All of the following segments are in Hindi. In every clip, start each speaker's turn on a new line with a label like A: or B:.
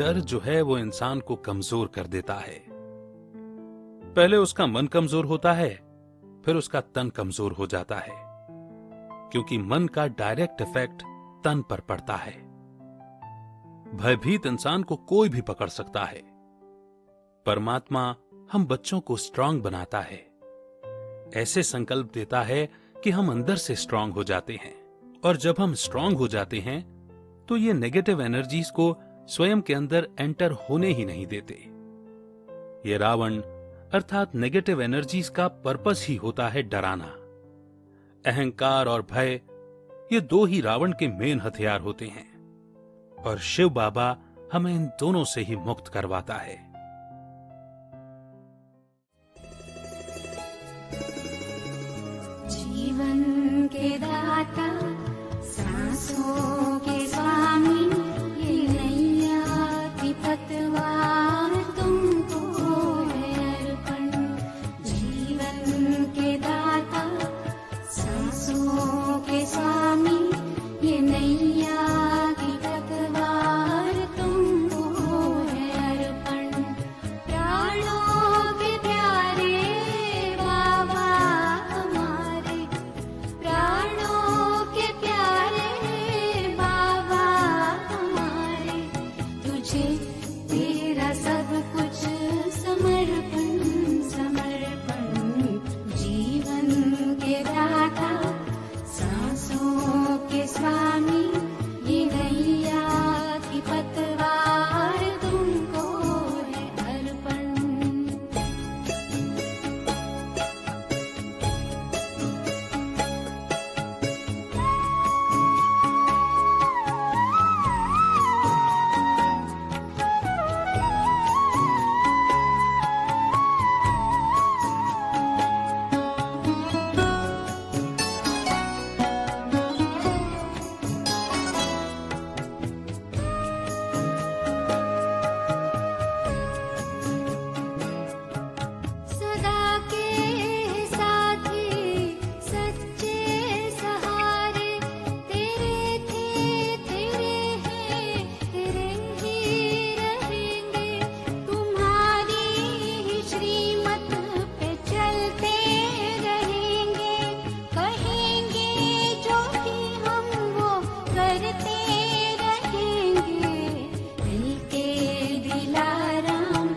A: डर जो है वो इंसान को कमजोर कर देता है। पहले उसका मन कमजोर होता है, फिर उसका तन कमजोर हो जाता है, क्योंकि मन का डायरेक्ट इफेक्ट तन पर पड़ता है। भयभीत इंसान को कोई भी पकड़ सकता है। परमात्मा हम बच्चों को स्ट्रांग बनाता है, ऐसे संकल्प देता है कि हम अंदर से स्ट्रांग हो जाते हैं। और जब हम स्ट्रांग हो जाते हैं तो ये नेगेटिव एनर्जीज को स्वयं के अंदर एंटर होने ही नहीं देते। ये रावण अर्थात नेगेटिव एनर्जीज का पर्पस ही होता है डराना। अहंकार और भय, ये दो ही रावण के मेन हथियार होते हैं, और शिव बाबा हमें इन दोनों से ही मुक्त करवाता है।
B: जीवन के दाता, सांसों के स्वामी, ये नैया की पतवार तुमको है अर्पण। जीवन के दाता, सांसों के स्वामी, ये नैया की पतवार तुमको है अर्पण। प्राणों के प्यारे बाबा हमारे, प्राणों के प्यारे बाबा हमारे, तुझे तेरा सब कुछ समर्पण समर्पण। जीवन के दाता, सांसों के स्वामी, ये नैया की पतवार तुमको है अर्पण। सदा के साथी, सच्चे सहारे, तेरे थे, तेरे हैं, तेरे ही रहेंगे। तुम्हारी ही श्रीमत पे चलते रहेंगे, कहेंगे जो भी हम वो करते रहेंगे। दिल के दिलाराम,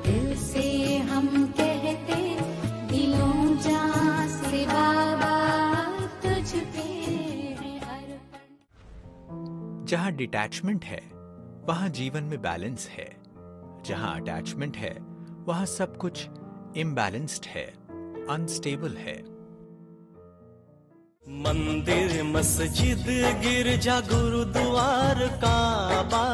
B: दिल से हम कहते, दिलों जान से बाबा तुझ पे है अर्पण।
C: जहाँ डिटैचमेंट है वहाँ जीवन में बैलेंस है। जहाँ अटैचमेंट है वहाँ सब कुछ इम्बैलेंस्ड है, अनस्टेबल है।
D: मंदिर मस्जिद गिरजा गुरुद्वार काबा,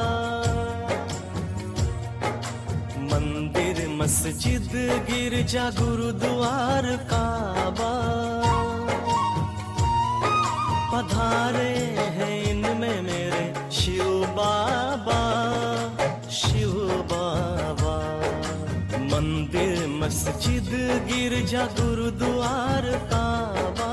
D: मंदिर मस्जिद गिरजा गुरुद्वार काबा, पधारे हैं इनमें मेरे शिव बाबा, शिव बाबा। मंदिर मस्जिद गिरजा गुरुद्वार काबा,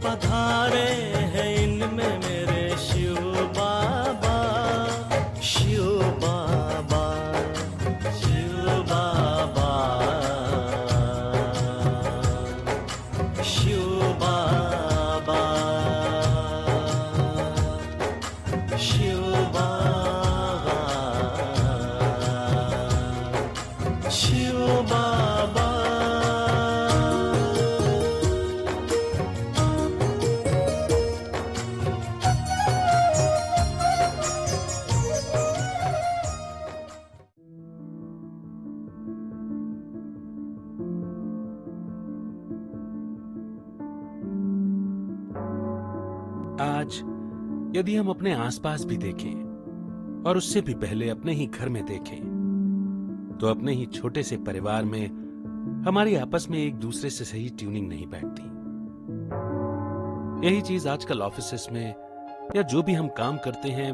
D: पधारे हैं इनमें मेरे शिव बाबा, शिव बाबा, शिव बाबा, शिव बाबा, शिव बाबा, शिव बाबा।
A: आज यदि हम अपने आसपास भी देखें और उससे भी पहले अपने ही घर में देखें, तो अपने ही छोटे से परिवार में हमारी आपस में एक दूसरे से सही ट्यूनिंग नहीं बैठती। यही चीज आजकल ऑफिसेस में या जो भी हम काम करते हैं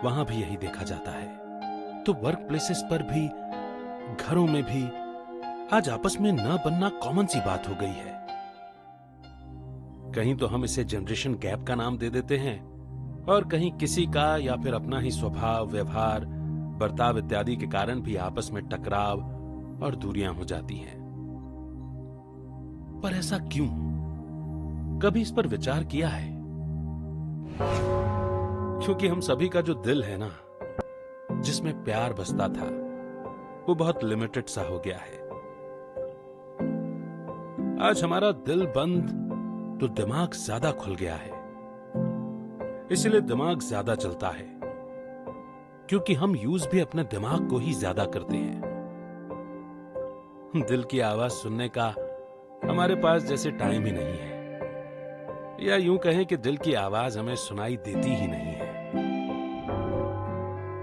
A: वहां भी यही देखा जाता है। तो वर्क प्लेसेस पर भी, घरों में भी आज आपस में न बनना कॉमन सी बात हो गई है। कहीं तो हम इसे जनरेशन गैप का नाम दे देते हैं, और कहीं किसी का या फिर अपना ही स्वभाव, व्यवहार, बर्ताव इत्यादि के कारण भी आपस में टकराव और दूरियां हो जाती हैं। पर ऐसा क्यों? कभी इस पर विचार किया है? क्योंकि हम सभी का जो दिल है ना, जिसमें प्यार बसता था, वो बहुत लिमिटेड सा हो गया है। आज हमारा दिल बंद तो दिमाग ज्यादा खुल गया है। इसलिए दिमाग ज्यादा चलता है, क्योंकि हम यूज भी अपने दिमाग को ही ज्यादा करते हैं। दिल की आवाज सुनने का हमारे पास जैसे टाइम ही नहीं है, या यूं कहें कि दिल की आवाज हमें सुनाई देती ही नहीं है।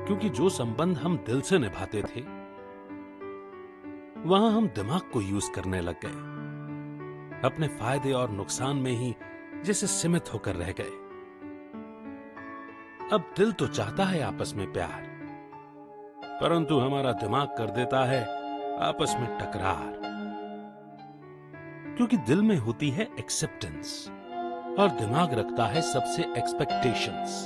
A: क्योंकि जो संबंध हम दिल से निभाते थे, वहां हम दिमाग को यूज करने लग गए, अपने फायदे और नुकसान में ही जैसे सीमित होकर रह गए। अब दिल तो चाहता है आपस में प्यार, परंतु हमारा दिमाग कर देता है आपस में टकरार। क्योंकि दिल में होती है एक्सेप्टेंस और दिमाग रखता है सबसे एक्सपेक्टेशंस,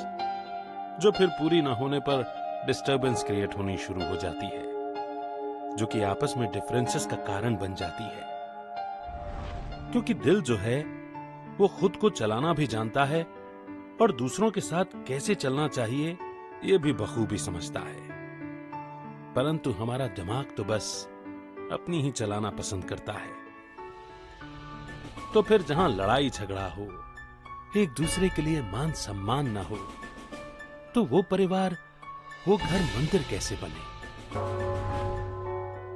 A: जो फिर पूरी ना होने पर डिस्टर्बेंस क्रिएट होनी शुरू हो जाती है, जो कि आपस में डिफरेंसेस का कारण बन जाती है। क्योंकि दिल जो है वो खुद को चलाना भी जानता है और दूसरों के साथ कैसे चलना चाहिए ये भी बखूबी समझता है, परंतु हमारा दिमाग तो बस अपनी ही चलाना पसंद करता है। तो फिर जहां लड़ाई झगड़ा हो, एक दूसरे के लिए मान सम्मान ना हो, तो वो परिवार, वो घर मंदिर कैसे बने?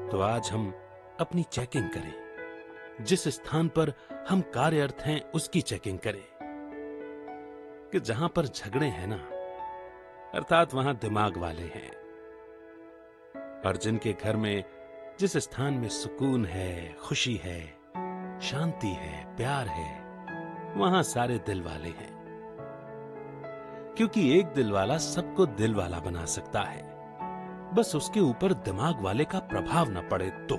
A: तो आज हम अपनी चेकिंग करें, जिस स्थान पर हम कार्यरत हैं उसकी चेकिंग करें, कि जहां पर झगड़े हैं ना, अर्थात वहां दिमाग वाले हैं, और जिनके घर में, जिस स्थान में सुकून है, खुशी है, शांति है, प्यार है, वहां सारे दिल वाले हैं। क्योंकि एक दिल वाला सबको दिल वाला बना सकता है, बस उसके ऊपर दिमाग वाले का प्रभाव न पड़े तो।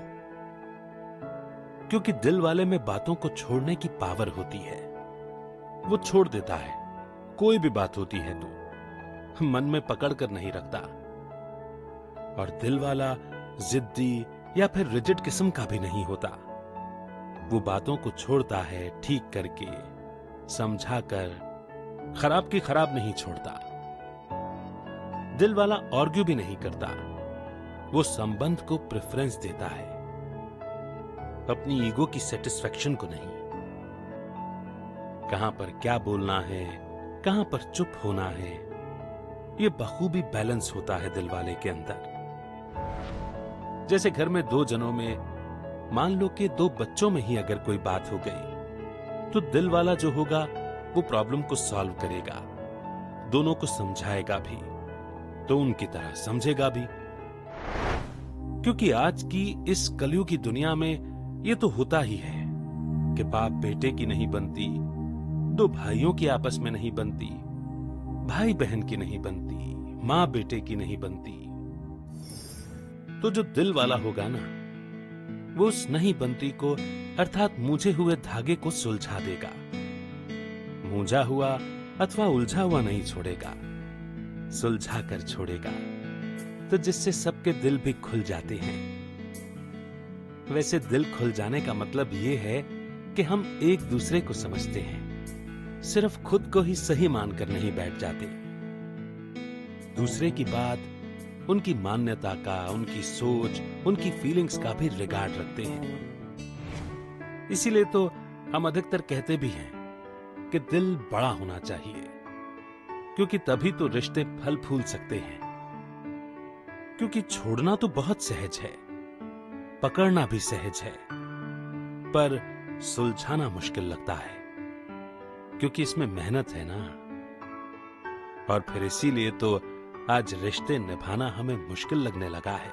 A: क्योंकि दिल वाले में बातों को छोड़ने की पावर होती है, वो छोड़ देता है। कोई भी बात होती है तो मन में पकड़ कर नहीं रखता। और दिल वाला जिद्दी या फिर रिजिड किस्म का भी नहीं होता, वो बातों को छोड़ता है, ठीक करके, समझाकर, खराब की खराब नहीं छोड़ता। दिल वाला आर्ग्यू भी नहीं करता, वो संबंध को प्रेफरेंस देता है, अपनी ईगो की सेटिस्फेक्शन को नहीं। कहां पर क्या बोलना है, कहां पर चुप होना है, ये बखूबी बैलेंस होता है दिल वाले के अंदर। जैसे घर में दो जनों में, मान लो कि दो बच्चों में ही अगर कोई बात हो गई, तो दिल वाला जो होगा वो प्रॉब्लम को सॉल्व करेगा, दोनों को समझाएगा भी, तो उनकी तरह समझेगा भी। क्योंकि आज की इस कलयुग की दुनिया में ये तो होता ही है कि बाप बेटे की नहीं बनती, दो भाइयों की आपस में नहीं बनती, भाई बहन की नहीं बनती, मां बेटे की नहीं बनती। तो जो दिल वाला होगा ना, वो उस नहीं बनती को, अर्थात मूझे हुए धागे को सुलझा देगा। मूझा हुआ अथवा उलझा हुआ नहीं छोड़ेगा, सुलझा कर छोड़ेगा, तो जिससे सबके दिल भी खुल जाते हैं। वैसे दिल खुल जाने का मतलब ये है कि हम एक दूसरे को समझते हैं, सिर्फ खुद को ही सही मानकर नहीं बैठ जाते। दूसरे की बात, उनकी मान्यता का, उनकी सोच, उनकी फीलिंग्स का भी रिगार्ड रखते हैं। इसीलिए तो हम अधिकतर कहते भी हैं कि दिल बड़ा होना चाहिए, क्योंकि तभी तो रिश्ते फल फूल सकते हैं। क्योंकि छोड़ना तो बहुत सहज है, पकड़ना भी सहज है, पर सुलझाना मुश्किल लगता है, क्योंकि इसमें मेहनत है ना। और फिर इसीलिए तो आज रिश्ते निभाना हमें मुश्किल लगने लगा है।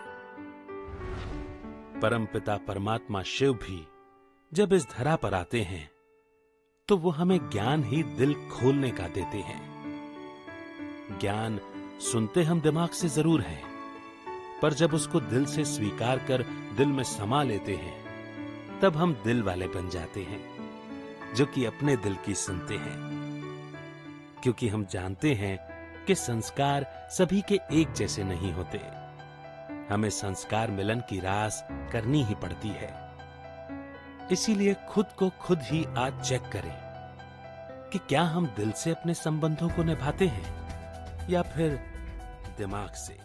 A: परमपिता परमात्मा शिव भी जब इस धरा पर आते हैं, तो वो हमें ज्ञान ही दिल खोलने का देते हैं। ज्ञान सुनते हम दिमाग से जरूर हैं, पर जब उसको दिल से स्वीकार कर दिल में समा लेते हैं, तब हम दिल वाले बन जाते हैं, जो कि अपने दिल की सुनते हैं। क्योंकि हम जानते हैं कि संस्कार सभी के एक जैसे नहीं होते। हमें संस्कार मिलन की रास करनी ही पड़ती है। इसीलिए खुद को खुद ही आज चेक करें कि क्या हम दिल से अपने संबंधों को निभाते हैं या फिर दिमाग से।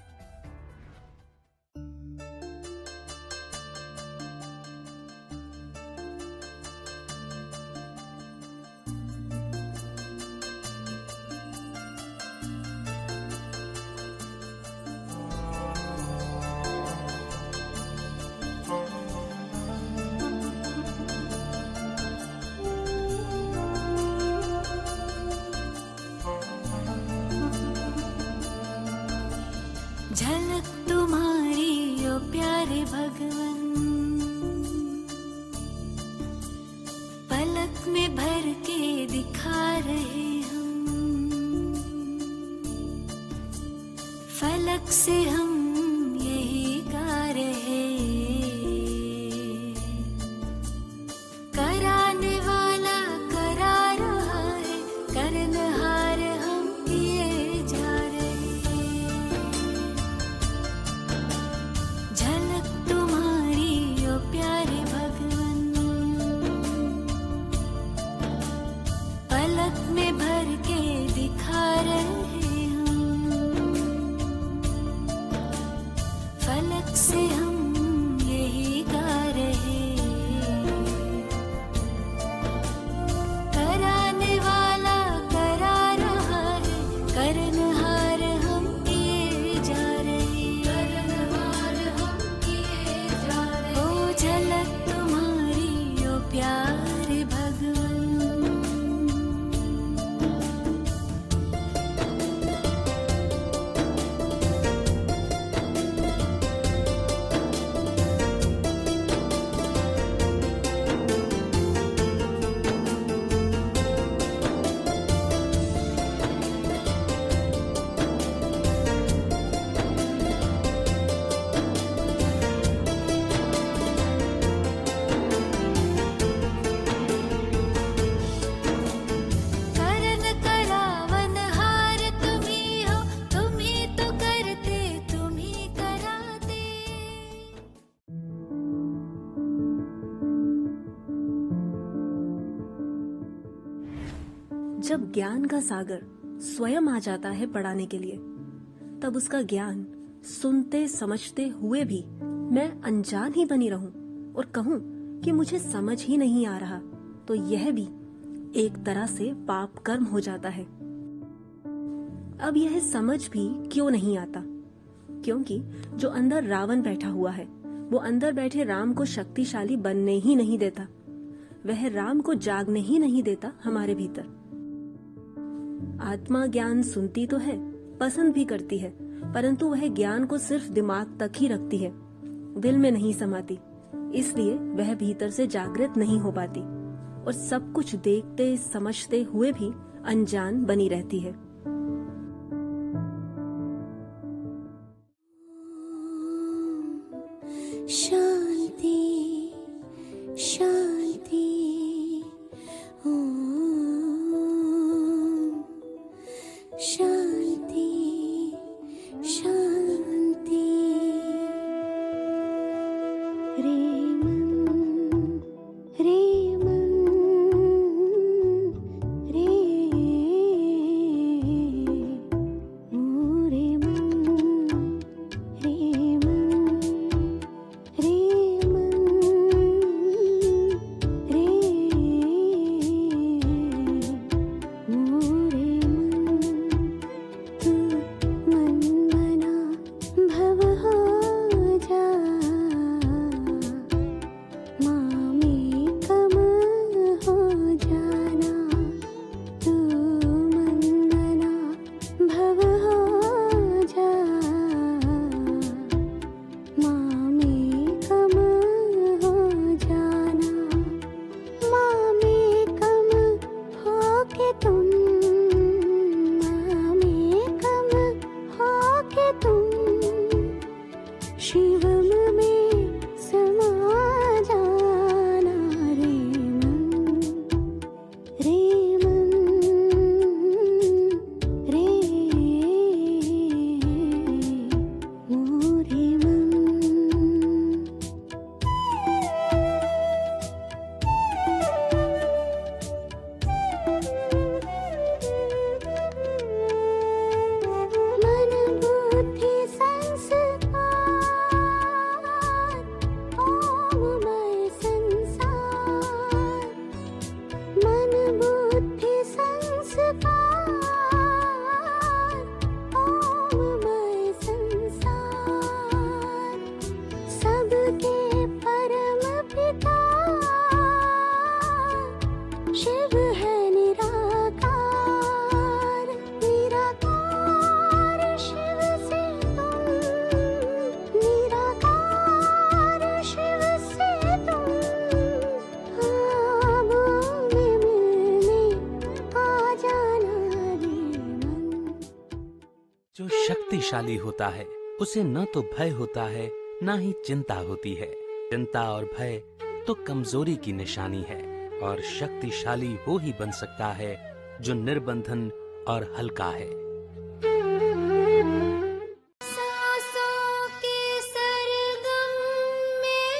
B: झलक तुम्हारी ओ प्यारे भगवन, पलक में भर के दिखा रहे हम, फलक से हम यही गा रहे। कराने वाला करा रहा है, करनहार हम किए जा रहे। झलक तुम्हारी ओ प्यारे भगवन, पलक में भर के दिखा रहे हम, फलक से हम यही गा रहे। कराने वाला करा रहा है, करनहार हम किए जा रहे। करनहार हम किए जा रहे। ओ झलक तुम्हारी ओ प्यारे भगवन। करन करावन हार तुम्ही हो, तुम्ही तो करते तुम्ही कराते।
E: जब ज्ञान का सागर स्वयं आ जाता है पढ़ाने के लिए, तब उसका ज्ञान सुनते समझते हुए भी मैं अनजान ही बनी रहूं और कहूं कि मुझे समझ ही नहीं आ रहा, तो यह भी एक तरह से पाप कर्म हो जाता है। अब यह समझ भी क्यों नहीं आता? क्योंकि जो अंदर रावण बैठा हुआ है, वो अंदर बैठे राम को शक्तिशाली बनने ही नहीं देता। वह राम को जागने ही नहीं देता हमारे भीतर। आत्मा ज्ञान सुनती तो है, पसंद भी करती है, परंतु वह ज्ञान को सिर्फ दिमाग तक ही रखती है, दिल में नहीं समाती। इसलिए वह भीतर से जागृत नहीं हो पाती और सब कुछ देखते समझते हुए भी अनजान बनी रहती है।
B: शांति शांति ओम शांति शांति। रे रे मन रे
A: शक्तिशाली होता है उसे न तो भय होता है न ही चिंता होती है। चिंता और भय तो कमजोरी की निशानी है और शक्तिशाली वो ही बन सकता है जो निर्बंधन और हल्का है।
B: सांसों के सरगम में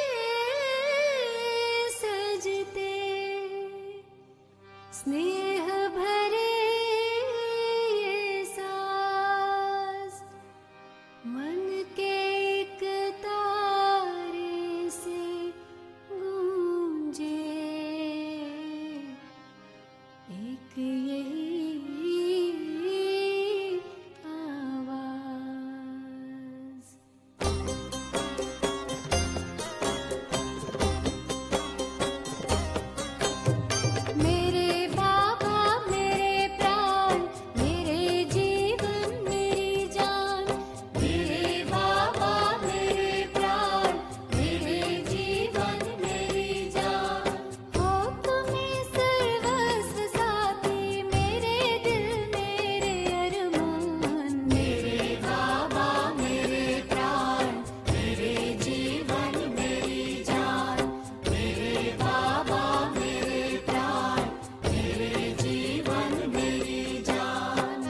B: सजते स्नेह भरे ये सांस मन के एक तारे से गूंजे, एक यही आवाज। मेरे बाबा मेरे प्राण, मेरे जीवन मेरी जान। मेरे बाबा मेरे प्राण, मेरे जीवन मेरी जान। हो तुम्हें सर्वस्व साथी, मेरे दिल मेरे अरमान। मेरे बाबा मेरे प्राण, मेरे जीवन मेरी जान। मेरे बाबा मेरे प्राण, मेरे जीवन मेरी जान।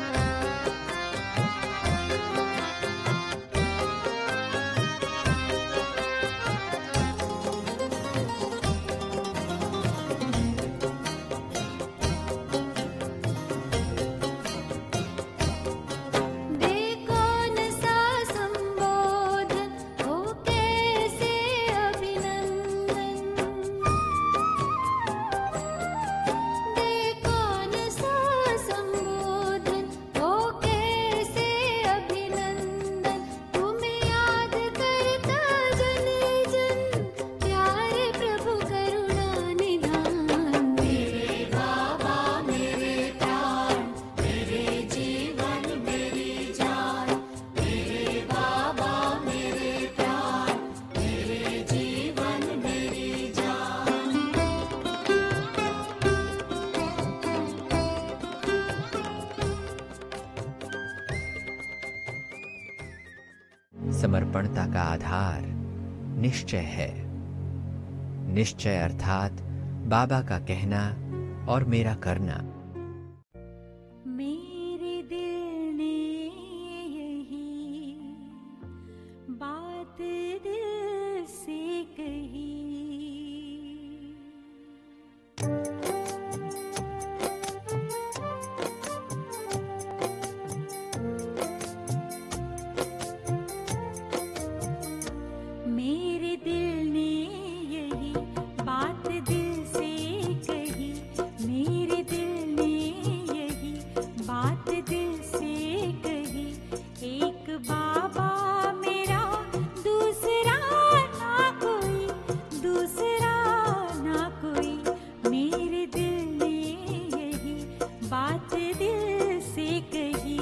B: दे कौन सा संबोधन हो कैसे अभिनंदन। दे कौन सा संबोधन हो कैसे अभिनंदन। तुम्हें याद करता जन जन, प्यारे प्रभु करुणा निधान। मेरे बाबा मेरे प्राण, मेरे जीवन मेरी जान। मेरे बाबा मेरे प्राण, मेरे जीवन मेरी जान।
C: समर्पणता का आधार निश्चय है। निश्चय अर्थात बाबा का कहना और मेरा करना।
B: मेरे दिल ने यही बात दिल से कही। मेरे दिल ने यही बात दिल से कही। मेरे दिल ने यही बात दिल से कही। एक बाबा मेरा, दूसरा ना कोई, दूसरा ना कोई। मेरे दिल ने यही बात दिल से कही।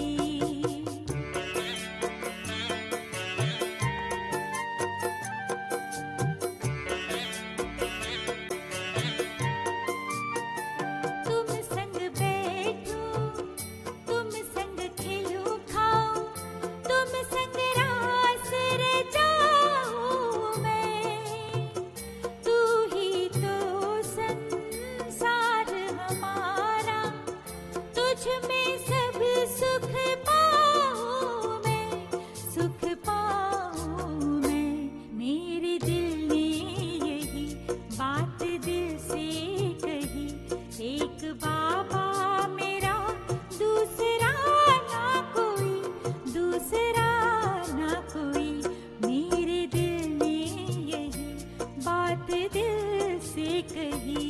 B: तुम संग बैठूं, तुम संग खिलूं खाऊं, तुम संग रास रचाऊं मैं। तू ही तो संसार हमारा, तुझ में सब सुख पाऊं मैं, सुख पाऊं मैं। मेरे दिल ने यही बात दिल से कही। एक बाबा मेरा, दूसरा ना कोई, दूसरा ना कोई। मेरे दिल ने यही बात दिल से कही।